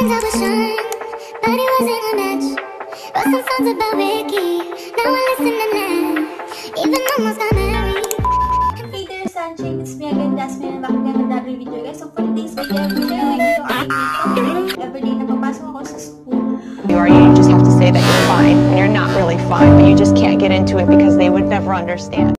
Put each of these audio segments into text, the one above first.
Sometimes I was shy, but it wasn't a match. Wrote some songs about Ricky, now I listen to that. Even almost got married. Hey there, Sunshine, it's me again, Jasmine, and back again with another video, guys. So for today's video, I'm sharing with you ang everyday na papasok ako sa school. You just have to say that you're fine, and you're not really fine, but you just can't get into it because they would never understand.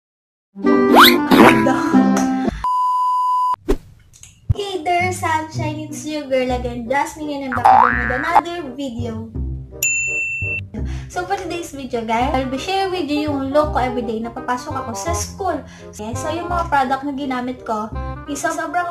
Hey there, Sunshine, it's your girl again, Jasmine, and I'm back again with another video. So for today's video, guys, I'll be sharing with you yung look ko everyday na papasok ako sa school. Okay, so yung mga product na ginamit ko, sobrang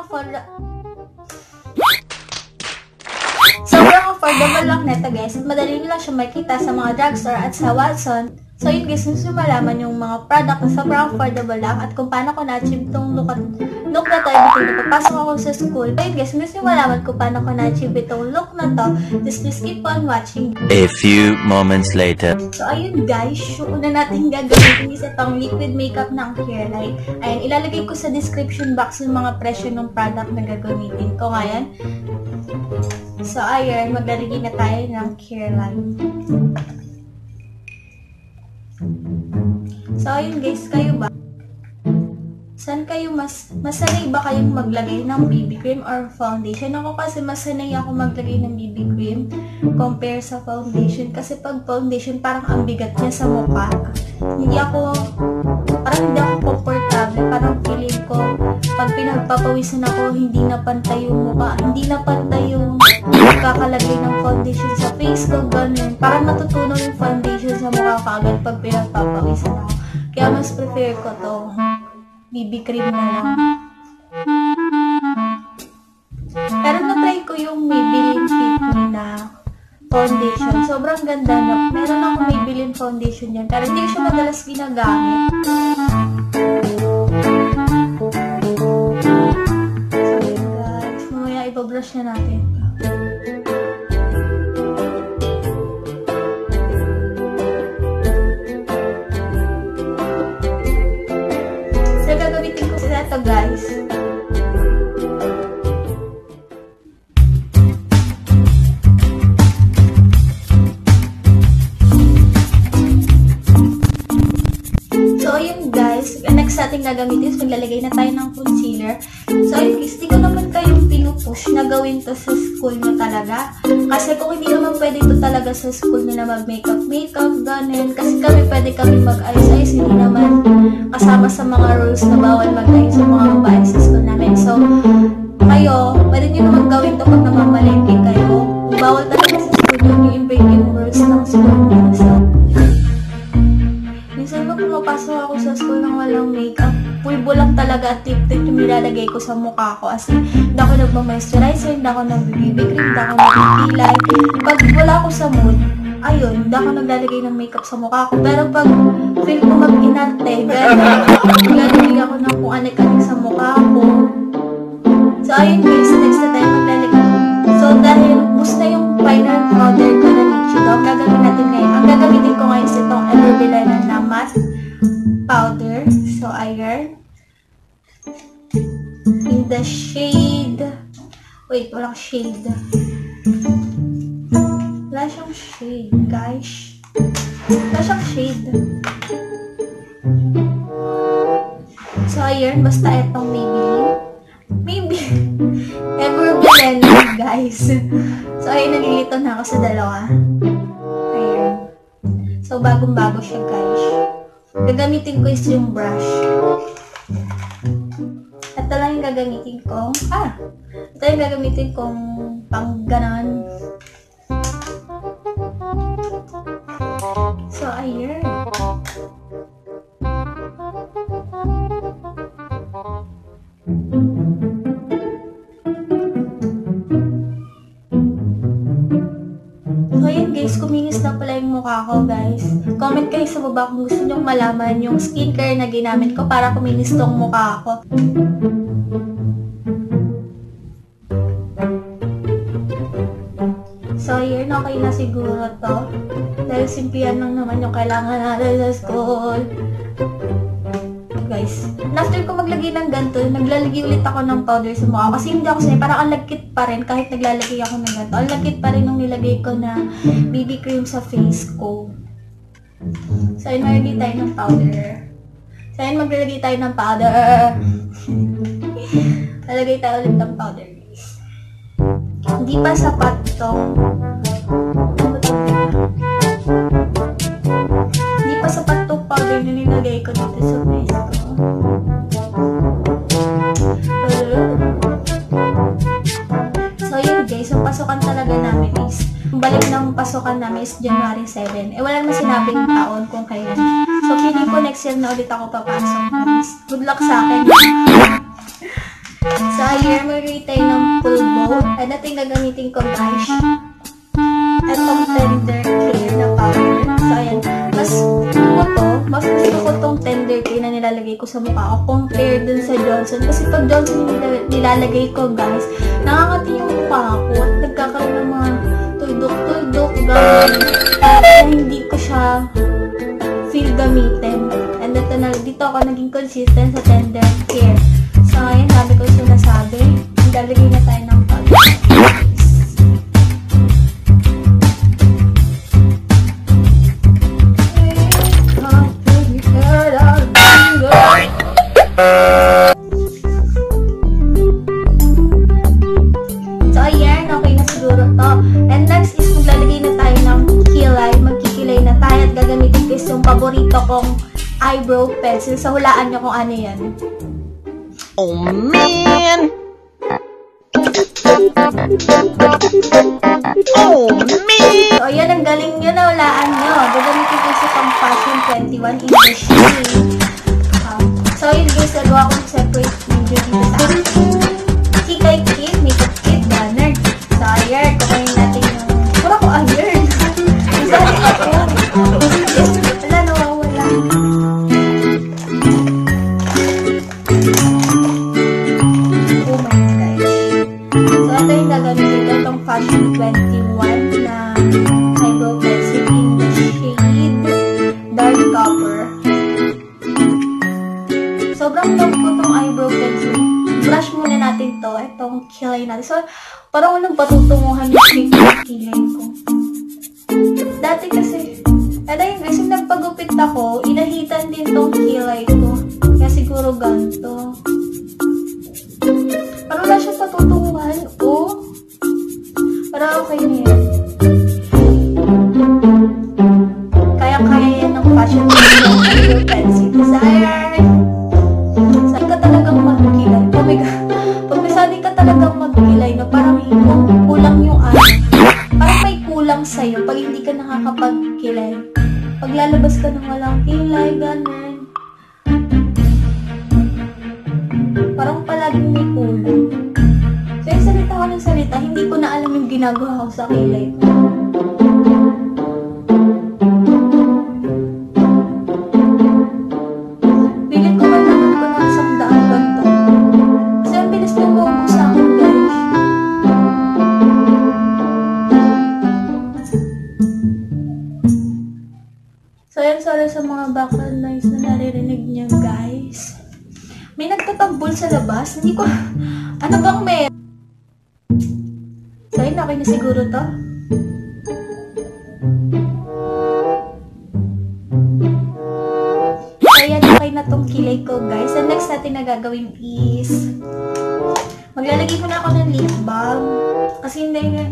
affordable lang nito, guys. Madali nyo lang siya makita sa mga drugstore at sa Watson. So yun, guys, gusto nyo malaman yung mga product na sobrang affordable lang at kung paano ko na-achieve itong look na to everyday na papasok ako sa school. So yun, guys, gusto nyo malaman kung paano ko na-achieve itong look na to, just please keep on watching. A few moments later. So ayun, guys, yung una natin gagamitin is itong liquid makeup ng Careline. Ayan, ilalagay ko sa description box yung mga presyo ng product na gagamitin ko ngayon. So ayun, maglalagay na tayo ng Careline. So ayun, guys, kayo ba? Saan kayo masanay ba kayong maglagay ng BB cream or foundation? Ako kasi masanay ako maglagay ng BB cream compare sa foundation. Kasi pag foundation, parang ang bigat niya sa mukha. Hindi ako comfortable. Parang feeling ko, pag pinagpapawisan ako, hindi na pantay yung mukha. Hindi na pantay yung kakalagay ng foundation sa face ko, ganun. Parang matutunaw yung foundation sa mukha ko agad pag pinagpapawisan ako. Kaya mas prefer ko to BB cream na lang. Pero na-try ko yung Maybelline Fit Me na foundation. Sobrang ganda na. Meron ako Maybelline foundation yan. Pero hindi ko siya madalas ginagamit. So yun, guys. Mamaya ibabrush na natin. Gagamitin ko sila ito, guys. So, ayun, guys. Next natin gagamitin is maglalagay na tayo ng concealer. So, ayun, guys, di ko naman kayong pinupush na gawin to sa school nyo talaga. Kasi kung hindi naman pwede ito talaga sa school nyo na mag-makeup, ganun. Kasi pwede kami mag-ayos-ayos. Hindi naman kasama sa mga rules na bawal mag-ayos sa mga babae sa school namin. So, kayo, pwede nyo naman gawin ito pag namamalengke kayo. Bawal talaga sa school nyo yung break yung rules ng school nyo. So, minsan ba pumapasok ako sa school nang walang makeup, pulbo lang talaga at tip-tip yung nilalagay ko sa mukha ko. As in, hindi ako nagma-moisturizer, hindi ako nag-BB cream, hindi ako nag-pilay. Pag wala ako sa mood, ayun, hindi ako naglalagay ng makeup sa mukha ko. Pero pag feel ko mag-inarte, gano'n ako ng kung anik-anik sa mukha ko. So, ayun, guys, next na tayo maglalagay. So, dahil boost na yung final powder ko na Nichido, ang gagamitin ko ngayon is itong Everbelena na matte powder. So, ayan. In the shade, wait, walang shade. Wala siyang shade, guys. Wala siyang shade. So, ayan, basta itong Maybelline. Everbelena, guys. So, ayun, nalilito na ako sa dalawa. Ayan. So, bagong-bago siya, guys. Gagamitin ko is yung brush. Ito lang yung gagamitin kong, ito yung gagamitin kong pang ganon. So, ayan. So, ayan, guys, kuminis na pala yung mukha ko, guys. Comment kayo sa baba kung gusto nyo malaman yung skincare na ginamit ko para kuminis tong mukha ko. So, yun, okay na siguro to. Dahil simplihan lang naman yung kailangan natin sa school. Guys, after ko maglagay ng ganito, naglalagay ulit ako ng powder sa mukha. Kasi hindi ako sanay, parang ang lagkit pa rin kahit naglalagay ako ng ganito. Ang lagkit pa rin nung nilagay ko na BB cream sa face ko. So, ayun, maglagay tayo ng powder. So, ayun, maglalagay tayo ng powder. Lalagay tayo ulit ng powder, guys. Hindi pa sapat itong sapat itong powder na nilagay ko dito sa face ko. So, yun guys. Yung pasukan talaga namin is, yung balik ng pasukan namin is January 7. Wala naman sinabing taon kung kailan. So, feeling ko next year na ulit ako papasok, guys. Good luck sa akin. So, here, mag-rate tayo ng full bow. At natin gagamitin ko, guys, itong tender care na powder. So, ayan. Mas gusto ko tong tender care na nilalagay ko sa mukha ko compared dun sa Johnson. Kasi pag Johnson nilalagay ko, guys, nakakati yung mukha ko at nagkakaroon ng mga tuldok-tuldok, gawin. Kaya hindi ko siya feel gamitin. And dito ako naging consistent sa tender care. So, ayan, sabi ko sinasabi. Nilalagay na tayo ng powder. So, ayan. Okay na siguro to. And next is maglalagay na tayo ng kilay. Magkikilay na tayo at gagamitin ko yung paborito kong eyebrow pencil. So, hulaan nyo kung ano yan. Oh man! Oh man! So, ayan. Ang galing nyo na hulaan nyo. Gagamitin ko sa pang Fashion 21 English shade. So, yun guys, nagawa akong separate video dito sa akin. Kikay kit, makeup kit, banner. So, ayan, kumain natin yung... Pura ko iron. Isali ako. Wala, nawawala. Oh my gosh. So, ito yung gagamitin ko, itong Fashion 21 na eyebrow pencil in the shade Dark Copper. Sobrang love ko itong eyebrow pencil. Brush muna natin to. Itong kilay natin. So, parang walang patutunguhan yung shape ng kilay ko. Dati kasi, yun guys, yung nagpagupit ako, inahitan din tong kilay ko. Kaya siguro ganito. Parang wala siya patutunguhan. Oh. Parang okay na yan. Kaya-kaya yan ng fashion ng eyebrow pencil. Desire! Talagang magkilay na parang kulang yung parang may kulang sa'yo pag hindi ka nakakapagkilay. Pag lalabas ka ng walang kilay, ganun. Parang palaging may kulang. So yung salita ko ng salita, hindi ko na alam yung ginagawa ko sa kilay ko. Pilit ko ba naman ko ng isang daan ganito? Kasi ang bilis na mo sa akin, guys. So, yan, sorry sa mga background noise na naririnig niyo, guys. May nagtatambol sa labas. Hindi ko... Ano bang may... So, yun, okay na siguro to. So, yan, okay na tong kilay ko, guys. And next natin na gagawin is... Maglalagay ko na ako ng lip balm. Kasi hindi nga...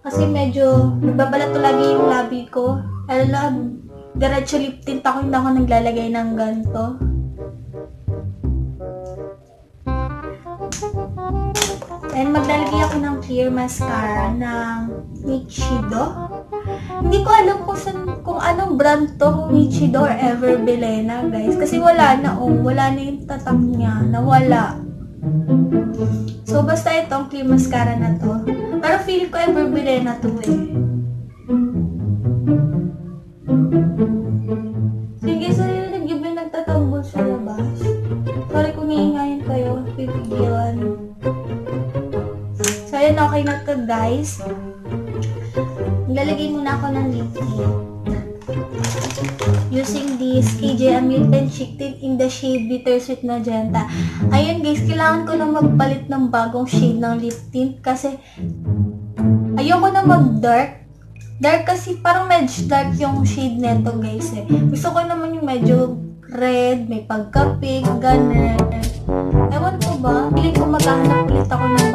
Kasi medyo nagbabalat to lagi yung labi ko. Alam, diretso lip tint ako, hindi ako naglalagay ng ganito. And maglalagay ako ng clear mascara ng Nichido. Hindi ko alam kung anong brand to, Nichido or Ever Belena, guys. Kasi wala na, wala na yung tatak niya, nawala. So, basta itong clear mascara na to. Pero feel ko Ever Belena to eh. Sige, sarili yung nagtatanggol sa labas. Sorry kung iingayin kayo, pipigilan. So, ayan, okay na to, guys. Lalagay muna ako ng lip tint. using this KJ Amil Pen Chic Tint in the shade Bittersweet Magenta. Ayun guys, kailangan ko na magpalit ng bagong shade ng lip tint kasi ayoko na mag-dark. Dark kasi parang medyo dark yung shade neto guys eh. Gusto ko naman yung medyo red, may pagka-pink, ganun. Ewan ko ba? Piling ko maghahanap ulit ako ng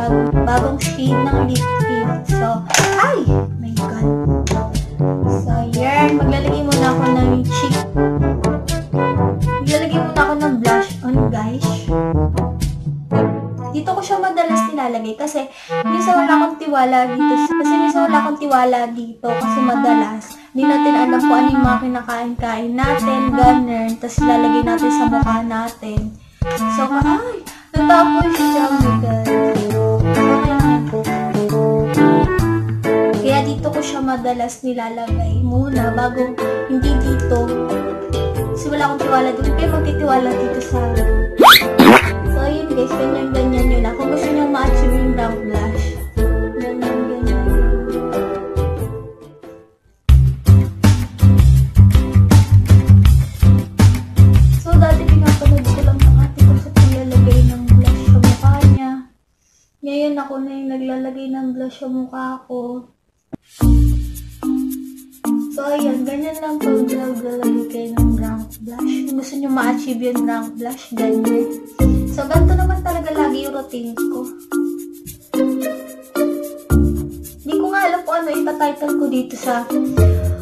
bagong shade ng lip tint. So, ay! My God. So, yan. Maglalagay muna ako ng cheek. Maglalagay muna ako ng blush on, guys. Dito ko siya madalas nilalagay kasi minsan wala akong tiwala dito. Kasi madalas hindi natin alam kung ano yung mga kinakain-kain natin, ganun. Tapos lalagay natin sa mukha natin. So, ay! Natapos siya, my God. Kaya dito ko siya madalas nilalagay muna bago hindi dito. Kasi wala akong tiwala dito. Kaya magtitiwala dito sa So, ayun guys. Ganyan yun. Kung gusto nyo ma-achieve yung brow blush. Ganyan. So, dati pinapanood ko lang ng ate ko sa paglalagay ng blush sa mukha niya. Ngayon ako na yung naglalagay ng blush sa mukha ko. So, ayan. Ganyan lang po naglalagay kayo ng brown blush. Kung gusto nyo ma-achieve yung brown blush, ganyan. So, ganito naman talaga lagi yung routine ko. Hindi ko nga alam kung ano itatitle ko dito sa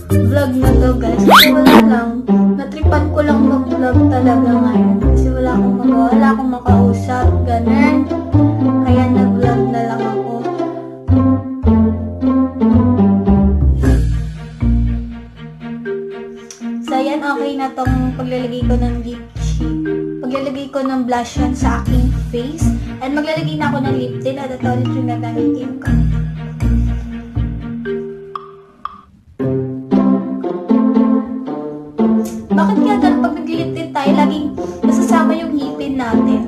vlog na to, guys. Kasi wala lang. Natripan ko lang mag-vlog talaga ngayon. Kasi wala akong magawa. Wala akong makausap. Ganun. Kaya nag-vlog na lang ako. So, ayan. Okay na tong paglalagay ko ng lip sheet. Paglalagay ko ng blush yan sa aking face. And maglalagay na ako ng lip tint. At ito ulit yung gagamitin ko. Bakit kaya ganun pag nag-lip tint tayo, laging nasasama yung ngipin natin?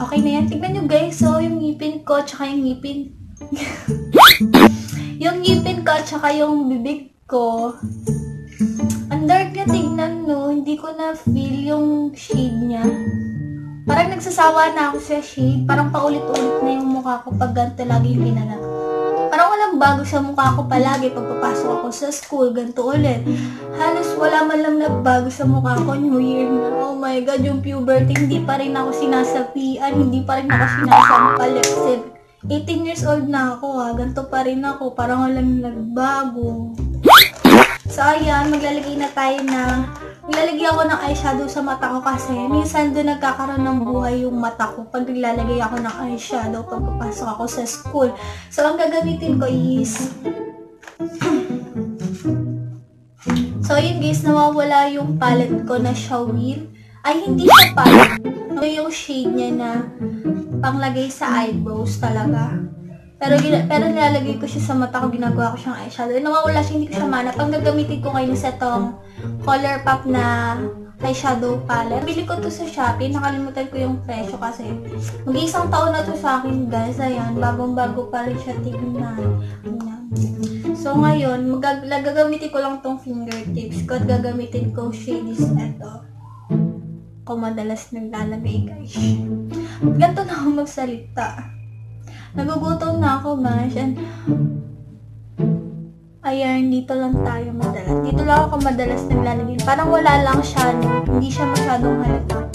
Okay na yan. Tignan nyo guys. So, yung ngipin ko, tsaka yung ngipin yung ngipin ko at saka yung bibig ko, ang dark niya tignan, no? Hindi ko na feel yung shade niya. Parang nagsasawa na ako sa shade. Parang paulit-ulit na yung mukha ko pag ganito lagi yung pinanap. Parang walang bago sa mukha ko palagi pag papasok ako sa school, ganito ulit. Halos wala man lang nagbago sa mukha ko. New Year na. Oh my God, yung puberty, hindi pa rin ako sinasapian, hindi pa rin ako sinasampalipsin. 18 years old na ako ganito pa rin ako, parang walang nagbago. So ayan, maglalagay ako ng eyeshadow sa mata ko kasi minsan doon nagkakaroon ng buhay yung mata ko pag naglalagay ako ng eyeshadow pag papasok ako sa school. So ang gagamitin ko is so yun guys, nawawala yung palette ko na Shawil. Ay, hindi siya palette. Ito yung shade niya na panglagay sa eyebrows talaga. Pero nilalagay ko siya sa mata ko, ginagawa ko siyang eyeshadow. Nawawala siya, hindi ko siya manap. Ang gagamitin ko ngayon sa itong ColourPop na eyeshadow palette. Bili ko to sa Shopee. Nakalimutan ko yung presyo kasi mag-isang taon na to sa akin guys. Ayan, bagong-bago pa rin siya tignan. So ngayon, gagamitin ko lang tong fingertips ko at gagamitin ko shade is ito. Ako madalas naglalagay guys. Ganito na ako magsalita. Nagugutom na ako guys. And ayan, dito lang tayo madalas. Dito lang ako madalas naglalagay. Parang wala lang siya. Hindi siya masyadong halata.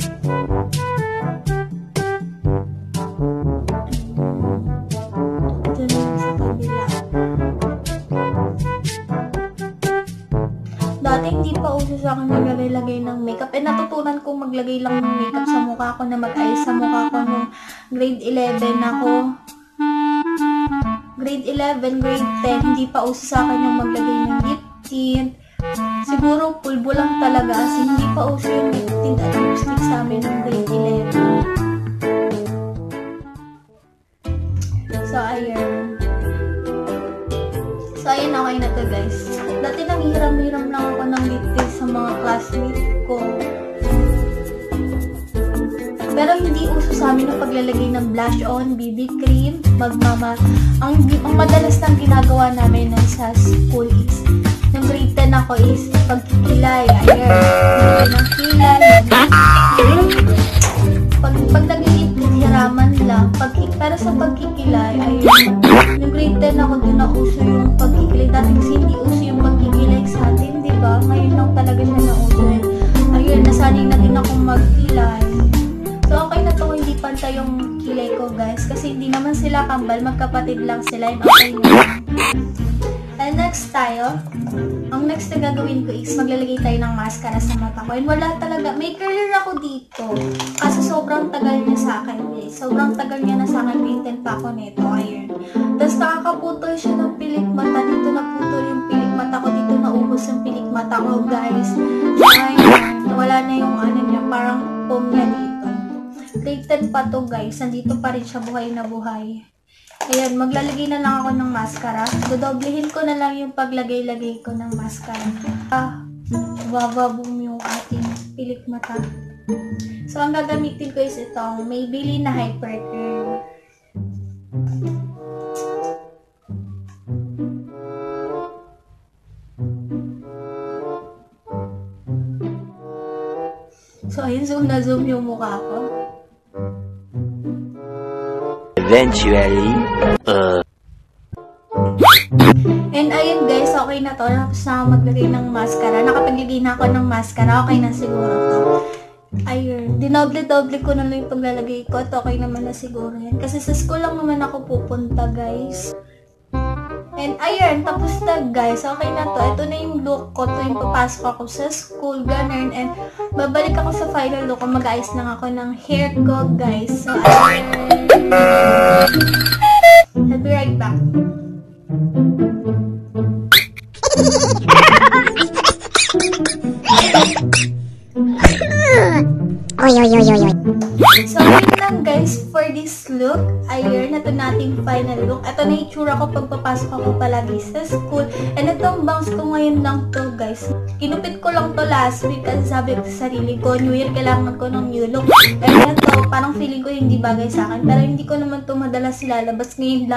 Ito na sa kabila. Dati hindi pa uso sa akin maglagay ng makeup. Natutunan kong maglagay lang ng makeup sa mukha ko, na mag-ayos sa mukha ko nung grade 11 ako. Grade 11, grade 10, hindi pa uso sa akin yung maglagay ng lip tint. Siguro pulbo lang talaga kasi hindi pa uso yung lip tint at lipstick sa amin nung grade 11. So, ayan. So, ayan, okay na to guys. Dati nanghiram-hiram lang ako ng lip tint sa mga classmates ko. Pero hindi uso sa amin ang paglalagay ng blush on, BB cream, ang madalas nang ginagawa namin nun sa school is, nung grade 10 ako is pagkikilay. Ayan, ng kilay. Paglagay hiraman lang. Pero sa pagkikilay, ayun, nung grade 10 ako din na uso yung pagkikilay. Dati kasi hindi uso yung pagkikilay sa atin, di ba? Ngayon lang talaga siya na uso. Ayun, nasanay na din akong magkilay. So, okay na to, hindi pantay yung kilay ko, guys. Kasi hindi naman sila kambal, magkapatid lang sila. And okay na. And next tayo, ang next na gagawin ko is maglalagay tayo ng mascara sa mata ko. And wala talaga, may curler ako dito. Kasi sobrang tagal niya sa akin. Sobrang tagal niya na sa akin, maintain pa ako nito. Ayun. Tapos nakakaputol siya ng pilik mata. Dito naputol yung pilik mata ko. Dito naubos yung pilik mata ko, guys. Ayun. Wala na yung ano niya, parang foam niya dito. Grade 10 pa to, guys. Nandito pa rin siya, buhay na buhay. Ayan, maglalagay na lang ako ng mascara. Dodoblehin ko na lang yung paglagay-lagay ko ng mascara. Bababong yung ating pilik mata. So, ang gagamitin ko is itong Maybelline na Hyper Curl. So, ayun, zoom na zoom yung mukha ko. Eventually, And ayun guys, okay na to. Tapos na maglagay ng mascara. Nakapaglagay na ako ng mascara. Okay na siguro to. Ayun. Dinoble-doble ko na lang yung paglalagay ko. At okay naman na siguro yan. Kasi sa school lang naman ako pupunta, guys. And ayun, tapos na guys. Okay na to. Ito na yung look ko. Ito yung papasok ako sa school. Ganun. And babalik ako sa final look ko. Mag-ayos lang ako ng hair ko, guys. So, ayun. I'll be right back. So, yun lang guys for this look. Ayun, ito nating final look. Ito na itsura ko pagpapasok ako palagi sa school. And itong bangs ko ngayon lang to guys. Kinupit ko lang to last week kasi sabi ko sa sarili ko, New Year, kailangan ko ng new look. And ito, parang feeling ko hindi bagay sa akin. Pero hindi ko naman to madalas lalabas. Ngayon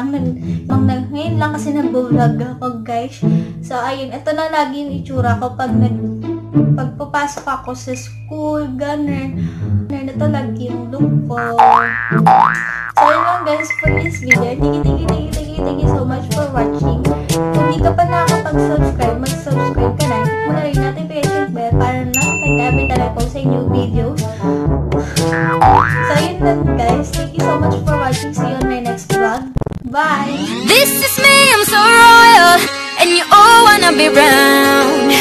lang kasi nag-vlog ako guys. So, ayun, ito na lagi yung itsura ko pagpapasok ako sa school, ganun. Ito lagi yung look ko. So, yun lang guys for this video. Thank you so much for watching. Kung di ka pa nakakapag-subscribe, mag-subscribe ka na. Hit mo na rin notification bell para na-notify ka every time I post a new videos. So, yun lang guys. Thank you so much for watching. See you on my next vlog. Bye! This is me, I'm so royal, and you all wanna be round.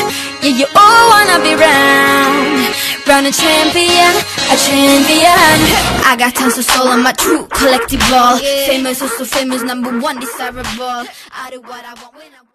Yeah, you all wanna be round. Round a champion, a champion. I got tons of soul on my true collectible. Famous, so famous, #1 desirable. I do what I want when I want.